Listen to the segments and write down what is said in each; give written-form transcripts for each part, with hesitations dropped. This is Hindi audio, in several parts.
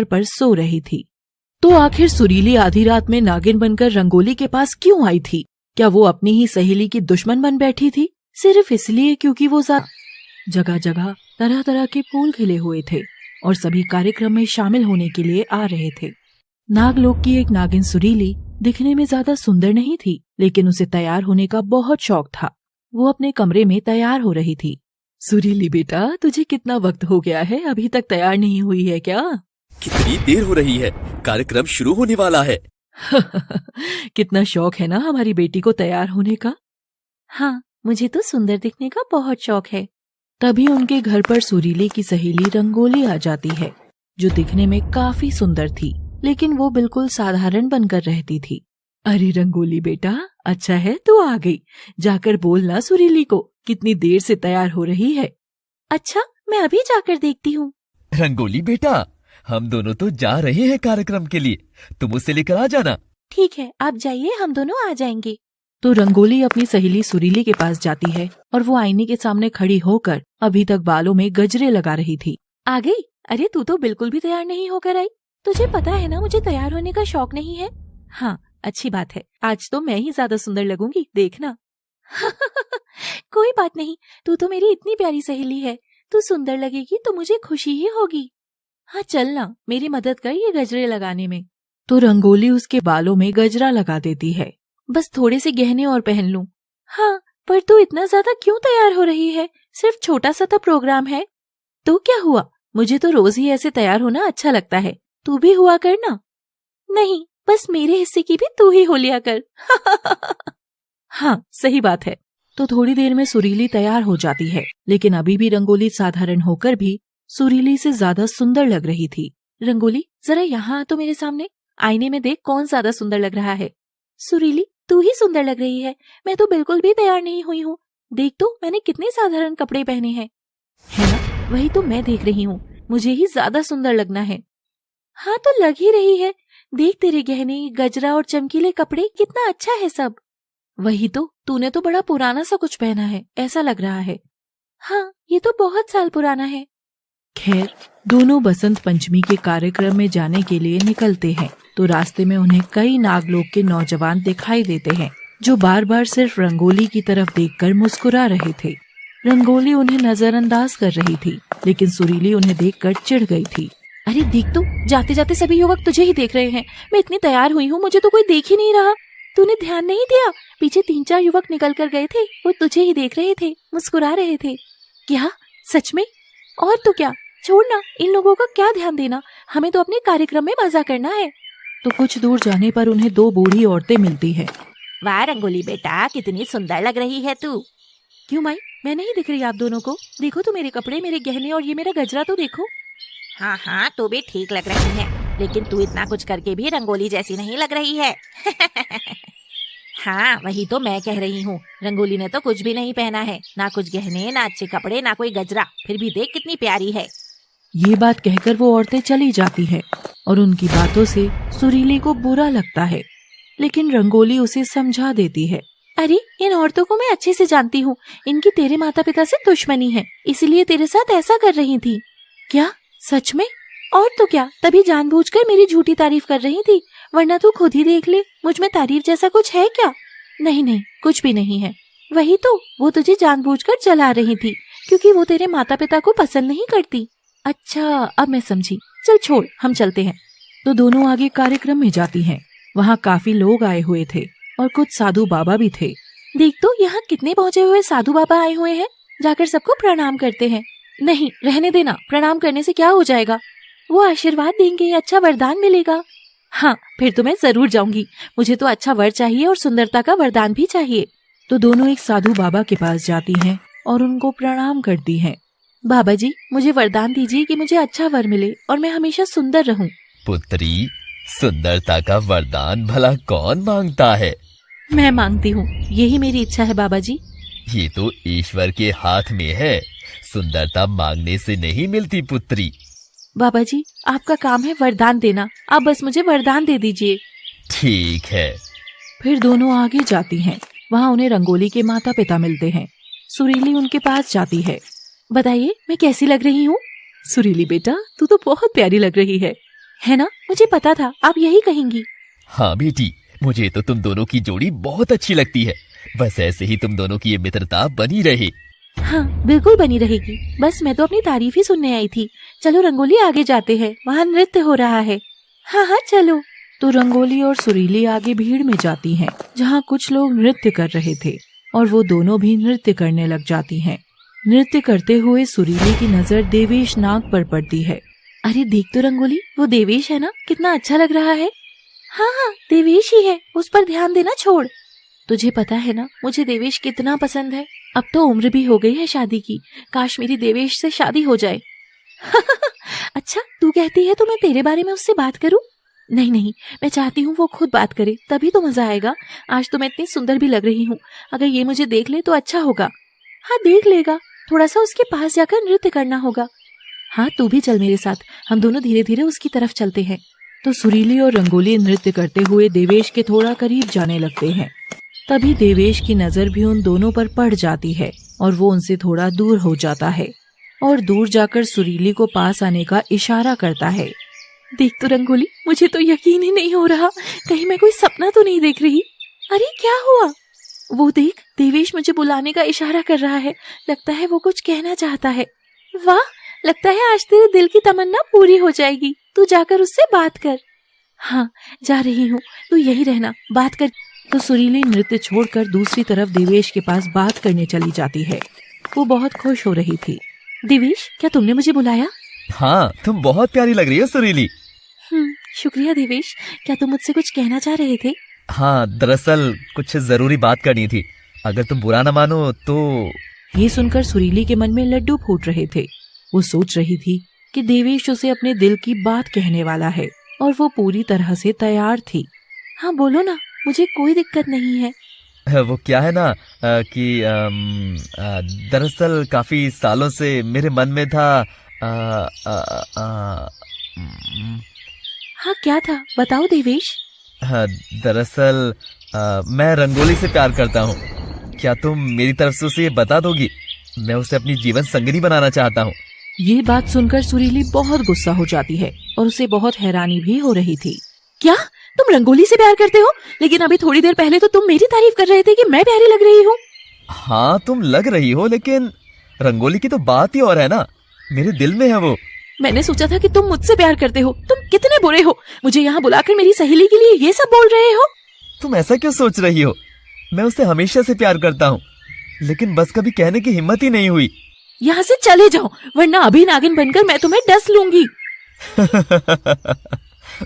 पर सो रही थी। तो आखिर सुरीली आधी रात में नागिन बनकर रंगोली के पास क्यों आई थी? क्या वो अपनी ही सहेली की दुश्मन बन बैठी थी, सिर्फ इसलिए क्योंकि वो जगह जगह तरह तरह के फूल खिले हुए थे और सभी कार्यक्रम में शामिल होने के लिए आ रहे थे। नागलोक की एक नागिन सुरीली दिखने में ज्यादा सुंदर नहीं थी, लेकिन उसे तैयार होने का बहुत शौक था। वो अपने कमरे में तैयार हो रही थी। सुरीली बेटा, तुझे कितना वक्त हो गया है, अभी तक तैयार नहीं हुई है क्या? कितनी देर हो रही है, कार्यक्रम शुरू होने वाला है। कितना शौक है ना हमारी बेटी को तैयार होने का। हाँ, मुझे तो सुंदर दिखने का बहुत शौक है। तभी उनके घर पर सुरीली की सहेली रंगोली आ जाती है, जो दिखने में काफी सुंदर थी, लेकिन वो बिल्कुल साधारण बनकर रहती थी। अरे रंगोली बेटा, अच्छा है तू आ गई। जाकर बोलना सुरीली को कितनी देर से तैयार हो रही है। अच्छा, मैं अभी जाकर देखती हूँ। रंगोली बेटा, हम दोनों तो जा रहे हैं कार्यक्रम के लिए, तुम उसे लेकर आ जाना। ठीक है, आप जाइए, हम दोनों आ जाएंगे। तो रंगोली अपनी सहेली सुरीली के पास जाती है और वो आईने के सामने खड़ी होकर अभी तक बालों में गजरे लगा रही थी। आ गई? अरे तू तो बिल्कुल भी तैयार नहीं होकर आई। तुझे पता है ना मुझे तैयार होने का शौक नहीं है। हाँ, अच्छी बात है, आज तो मैं ही ज्यादा सुंदर लगूंगी, देखना। कोई बात नहीं, तू तो मेरी इतनी प्यारी सहेली है, तू सुंदर लगेगी तो मुझे खुशी ही होगी। हाँ चल ना, मेरी मदद कर ये गजरे लगाने में। तो रंगोली उसके बालों में गजरा लगा देती है। बस थोड़े से गहने और पहन लूं। हाँ, पर तू इतना ज्यादा क्यों तैयार हो रही है? सिर्फ छोटा सा तो प्रोग्राम है। तो क्या हुआ, मुझे तो रोज ही ऐसे तैयार होना अच्छा लगता है, तू भी हुआ कर ना। नहीं, बस मेरे हिस्से की भी तू ही हो लिया कर। हाँ, सही बात है। तो थोड़ी देर में सुरीली तैयार हो जाती है, लेकिन अभी भी रंगोली साधारण होकर भी सुरीली से ज्यादा सुंदर लग रही थी। रंगोली, जरा यहाँ आ तो मेरे सामने, आईने में देख कौन ज्यादा सुंदर लग रहा है। सुरीली, तू ही सुंदर लग रही है, मैं तो बिल्कुल भी तैयार नहीं हुई हूँ। देख तो मैंने कितने साधारण कपड़े पहने हैं। है ना, वही तो मैं देख रही हूँ, मुझे ही ज्यादा सुंदर लगना है। हाँ तो लग ही रही है, देख तेरे गहने, गजरा और चमकीले कपड़े, कितना अच्छा है सब। वही तो, तूने तो बड़ा पुराना सा कुछ पहना है, ऐसा लग रहा है। हाँ, ये तो बहुत साल पुराना है। खैर, दोनों बसंत पंचमी के कार्यक्रम में जाने के लिए निकलते हैं। तो रास्ते में उन्हें कई नागलोक के नौजवान दिखाई देते हैं, जो बार बार सिर्फ रंगोली की तरफ देखकर मुस्कुरा रहे थे। रंगोली उन्हें नजरअंदाज कर रही थी, लेकिन सुरीली उन्हें देखकर चिढ़ गई थी। अरे देख तो, जाते जाते सभी युवक तुझे ही देख रहे हैं। मैं इतनी तैयार हुई हूँ, मुझे तो कोई देख ही नहीं रहा। तूने ध्यान नहीं दिया, पीछे 3-4 युवक निकल कर गए थे, वो तुझे ही देख रहे थे, मुस्कुरा रहे थे। क्या सच में? और तो क्या, छोड़ना, इन लोगों का क्या ध्यान देना, हमें तो अपने कार्यक्रम में मजा करना है। तो कुछ दूर जाने पर उन्हें 2 बूढ़ी औरतें मिलती हैं। वाह रंगोली बेटा, कितनी सुंदर लग रही है तू। क्यों माई, मैं नहीं दिख रही आप दोनों को? देखो तो मेरे कपड़े, मेरे गहने और ये मेरा गजरा तो देखो। हाँ हाँ, तू भी ठीक लग रही है, लेकिन तू इतना कुछ करके भी रंगोली जैसी नहीं लग रही है। हाँ, वही तो मैं कह रही हूँ, रंगोली ने तो कुछ भी नहीं पहना है, ना कुछ गहने, ना अच्छे कपड़े, ना कोई गजरा, फिर भी देख कितनी प्यारी है। ये बात कहकर वो औरतें चली जाती है और उनकी बातों से सुरीली को बुरा लगता है, लेकिन रंगोली उसे समझा देती है। अरे, इन औरतों को मैं अच्छे से जानती हूँ, इनकी तेरे माता पिता से दुश्मनी है, इसलिए तेरे साथ ऐसा कर रही थी। क्या सच में? और तो क्या, तभी जानबूझकर मेरी झूठी तारीफ कर रही थी, वरना तू खुद ही देख ले, मुझ में तारीफ जैसा कुछ है क्या? नहीं नहीं, कुछ भी नहीं है। वही तो, वो तुझे जानबूझकर जला रही थी, क्योंकि वो तेरे माता पिता को पसंद नहीं करती। अच्छा, अब मैं समझी, चल छोड़, हम चलते हैं। तो दोनों आगे कार्यक्रम में जाती हैं। वहाँ काफी लोग आए हुए थे और कुछ साधु बाबा भी थे। देख तो, यहाँ कितने पहुँचे हुए साधु बाबा आए हुए हैं, जाकर सबको प्रणाम करते हैं। नहीं, रहने देना, प्रणाम करने से क्या हो जाएगा, वो आशीर्वाद देंगे, अच्छा वरदान मिलेगा। हाँ, फिर तो मैं जरूर जाऊंगी, मुझे तो अच्छा वर चाहिए और सुंदरता का वरदान भी चाहिए। तो दोनों एक साधु बाबा के पास जाती हैं और उनको प्रणाम करती हैं। बाबा जी, मुझे वरदान दीजिए कि मुझे अच्छा वर मिले और मैं हमेशा सुंदर रहूं। पुत्री, सुंदरता का वरदान भला कौन मांगता है? मैं मांगती हूँ, यही मेरी इच्छा है बाबा जी। ये तो ईश्वर के हाथ में है, सुंदरता मांगने से नहीं मिलती पुत्री। बाबा जी, आपका काम है वरदान देना, आप बस मुझे वरदान दे दीजिए। ठीक है। फिर दोनों आगे जाती हैं। वहाँ उन्हें रंगोली के माता पिता मिलते हैं। सुरीली उनके पास जाती है। बताइए, मैं कैसी लग रही हूँ? सुरीली बेटा, तू तो बहुत प्यारी लग रही है। है ना, मुझे पता था आप यही कहेंगी। हाँ बेटी, मुझे तो तुम दोनों की जोड़ी बहुत अच्छी लगती है। बस ऐसे ही तुम दोनों की ये मित्रता बनी रहे। हाँ बिल्कुल बनी रहेगी, बस मैं तो अपनी तारीफ ही सुनने आई थी। चलो रंगोली आगे जाते हैं, वहाँ नृत्य हो रहा है। हाँ हाँ चलो। तो रंगोली और सुरीली आगे भीड़ में जाती हैं, जहाँ कुछ लोग नृत्य कर रहे थे और वो दोनों भी नृत्य करने लग जाती हैं। नृत्य करते हुए सुरीली की नजर देवेश नाग पर पड़ती है। अरे देख तो रंगोली, वो देवेश है ना, कितना अच्छा लग रहा है। हाँ हाँ देवेश ही है, उस पर ध्यान देना छोड़। तुझे पता है ना मुझे देवेश कितना पसंद है। अब तो उम्र भी हो गई है शादी की, काश मेरी देवेश से शादी हो जाए। अच्छा तू कहती है तो मैं तेरे बारे में उससे बात करूं? नहीं नहीं, मैं चाहती हूँ वो खुद बात करे, तभी तो मजा आएगा। आज तो मैं इतनी सुंदर भी लग रही हूँ, अगर ये मुझे देख ले तो अच्छा होगा। हाँ देख लेगा, थोड़ा सा उसके पास जाकर नृत्य करना होगा। हाँ तू भी चल मेरे साथ, हम दोनों धीरे धीरे उसकी तरफ चलते हैं। तो सुरीली और रंगोली नृत्य करते हुए देवेश के थोड़ा करीब जाने लगते हैं। तभी देवेश की नजर भी उन दोनों पर पड़ जाती है और वो उनसे थोड़ा दूर हो जाता है और दूर जाकर सुरीली को पास आने का इशारा करता है। देख तो रंगोली, मुझे तो यकीन ही नहीं हो रहा, कहीं मैं कोई सपना तो नहीं देख रही। अरे क्या हुआ? वो देख, देवेश मुझे बुलाने का इशारा कर रहा है, लगता है वो कुछ कहना चाहता है। वाह, लगता है आज तेरे दिल की तमन्ना पूरी हो जाएगी, तू जाकर उससे बात कर। हाँ जा रही हूँ, तू यही रहना, बात कर। तो सुरीली नृत्य छोड़कर दूसरी तरफ देवेश के पास बात करने चली जाती है। वो बहुत खुश हो रही थी। देवेश, क्या तुमने मुझे बुलाया? हाँ, तुम बहुत प्यारी लग रही हो सुरीली। शुक्रिया देवेश, क्या तुम मुझसे कुछ कहना चाह रहे थे? हाँ, दरअसल कुछ जरूरी बात करनी थी, अगर तुम बुरा न मानो तो। ये सुनकर सुरीली के मन में लड्डू फूट रहे थे। वो सोच रही थी कि देवेश उसे अपने दिल की बात कहने वाला है और वो पूरी तरह से तैयार थी। हाँ बोलो ना, मुझे कोई दिक्कत नहीं है। वो क्या है ना कि दरअसल काफी सालों से मेरे मन में था। हाँ क्या था, बताओ देवेश। दरअसल मैं रंगोली से प्यार करता हूँ। क्या तुम मेरी तरफ से उसे ये बता दोगी? मैं उसे अपनी जीवन संगिनी बनाना चाहता हूँ। ये बात सुनकर सुरीली बहुत गुस्सा हो जाती है और उसे बहुत हैरानी भी हो रही थी। क्या तुम रंगोली से प्यार करते हो? लेकिन अभी थोड़ी देर पहले तो तुम मेरी तारीफ कर रहे थे कि मैं प्यारी लग रही हूँ। हाँ तुम लग रही हो, लेकिन रंगोली की तो बात ही और है ना, मेरे दिल में है वो। मैंने सोचा था कि तुम मुझसे प्यार करते हो। तुम कितने बुरे हो, मुझे यहाँ बुलाकर मेरी सहेली के लिए ये सब बोल रहे हो। तुम ऐसा क्यों सोच रही हो? मैं उससे हमेशा से प्यार करता हूँ, लेकिन बस कभी कहने की हिम्मत ही नहीं हुई। यहाँ से चले जाओ, वरना अभी नागिन बनकर मैं तुम्हें डस लूंगी।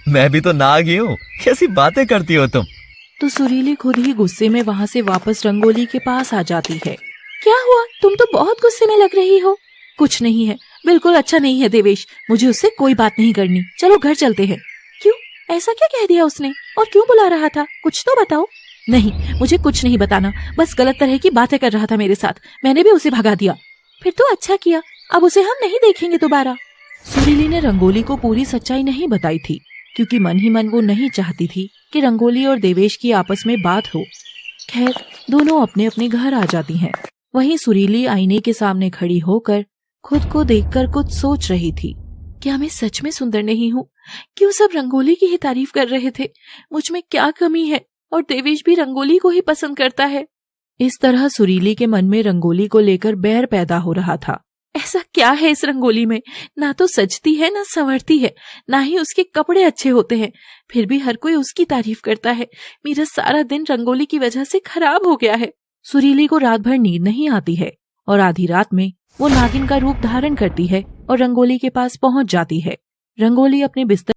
मैं भी तो नाग ही हूँ, कैसी बातें करती हो तुम। तो सुरीली खुद ही गुस्से में वहाँ से वापस रंगोली के पास आ जाती है। क्या हुआ, तुम तो बहुत गुस्से में लग रही हो। कुछ नहीं है, बिल्कुल अच्छा नहीं है देवेश, मुझे उससे कोई बात नहीं करनी, चलो घर चलते हैं। क्यों, ऐसा क्या कह दिया उसने और क्यों बुला रहा था, कुछ तो बताओ। नहीं, मुझे कुछ नहीं बताना, बस गलत तरह की बातें कर रहा था मेरे साथ, मैंने भी उसे भगा दिया। फिर तो अच्छा किया, अब उसे हम नहीं देखेंगे दोबारा। सुरीली ने रंगोली को पूरी सच्चाई नहीं बताई थी, क्योंकि मन ही मन वो नहीं चाहती थी कि रंगोली और देवेश की आपस में बात हो। खैर, दोनों अपने अपने घर आ जाती हैं। वहीं सुरीली आईने के सामने खड़ी होकर खुद को देखकर कुछ सोच रही थी। क्या मैं सच में सुंदर नहीं हूँ? क्यों सब रंगोली की ही तारीफ कर रहे थे? मुझ में क्या कमी है? और देवेश भी रंगोली को ही पसंद करता है। इस तरह सुरीली के मन में रंगोली को लेकर बैर पैदा हो रहा था। ऐसा क्या है इस रंगोली में, ना तो सजती है ना संवरती है, ना ही उसके कपड़े अच्छे होते हैं, फिर भी हर कोई उसकी तारीफ करता है। मेरा सारा दिन रंगोली की वजह से खराब हो गया है। सुरीली को रात भर नींद नहीं आती है और आधी रात में वो नागिन का रूप धारण करती है और रंगोली के पास पहुंच जाती है। रंगोली अपने बिस्तर